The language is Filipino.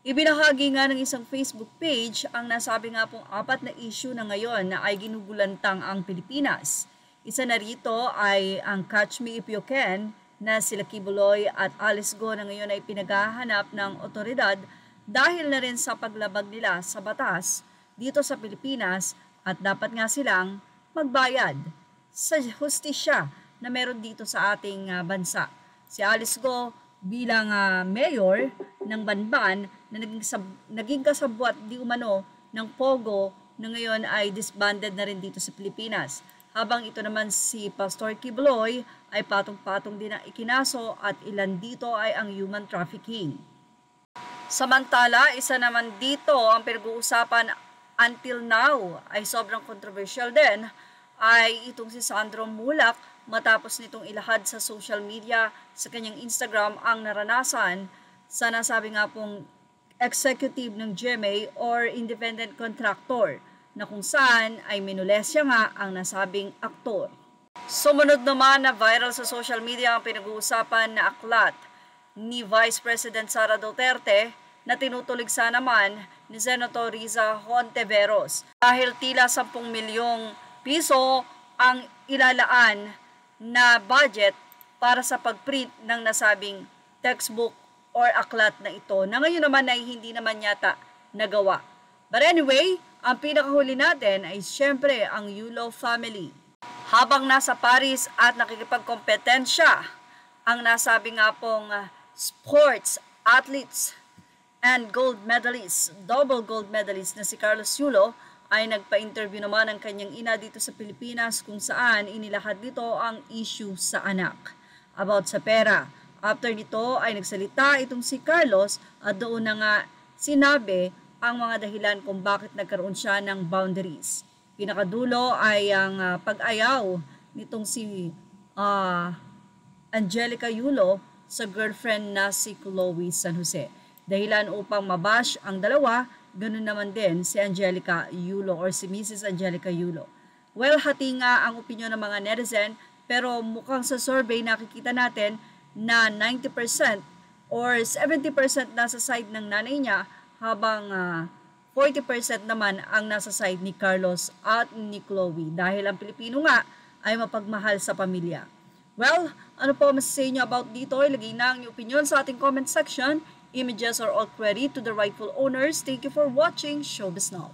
Ibinahagi nga ng isang Facebook page ang nasabi nga pong 4 na issue na ngayon na ay ginugulantang ang Pilipinas. Isa na rito ay ang Catch Me If You Can na sila Kibuloy at Alice Go na ngayon ay pinaghahanap ng otoridad dahil na rin sa paglabag nila sa batas dito sa Pilipinas at dapat nga silang magbayad sa hustisya na meron dito sa ating bansa. Si Alice Go bilang mayor ng Banban na naging kasabwat di umano ng Pogo na ngayon ay disbanded na rin dito sa Pilipinas. Habang ito naman si Pastor Kibuloy ay patong-patong din ang ikinaso at ilan dito ay ang human trafficking. Samantala, isa naman dito ang pinag-uusapan until now ay sobrang controversial din ay itong si Sandro Mulak matapos nitong ilahad sa social media sa kanyang Instagram ang naranasan sa nasabi nga pong executive ng GMA or independent contractor na kung saan ay minulesya nga ang nasabing aktor. Sumunod naman na viral sa social media ang pinag-uusapan na aklat ni Vice President Sara Duterte na tinutuligsa naman ni Senator Riza Hontiveros dahil tila 10 milyong piso ang ilalaan na budget para sa pagprint ng nasabing textbook or aklat na ito na ngayon naman ay hindi naman yata nagawa. But anyway, ang pinakahuli natin ay siyempre ang Yulo family. Habang nasa Paris at nakikipagkompetensya ang nasabi nga pong sports athletes and gold medalist, double gold medalist na si Carlos Yulo ay nagpa-interview naman ang kanyang ina dito sa Pilipinas kung saan inilahad nito ang issue sa anak about sa pera. After nito ay nagsalita itong si Carlos at doon na nga sinabi ang mga dahilan kung bakit nagkaroon siya ng boundaries. Pinakadulo ay ang pag-ayaw nitong si Angelica Yulo sa girlfriend na si Chloe San Jose. Dahilan upang mabash ang dalawa, ganun naman din si Angelica Yulo or si Mrs. Angelica Yulo. Well, hati nga ang opinion ng mga netizen pero mukhang sa survey nakikita natin na 90% or 70% nasa side ng nanay niya habang 40% naman ang nasa side ni Carlos at ni Chloe dahil ang Pilipino nga ay mapagmahal sa pamilya. Well, ano po masasabi niyo about dito? Ilagay na ang inyong opinion sa ating comment section. Images are all credit to the rightful owners. Thank you for watching Showbiz Now.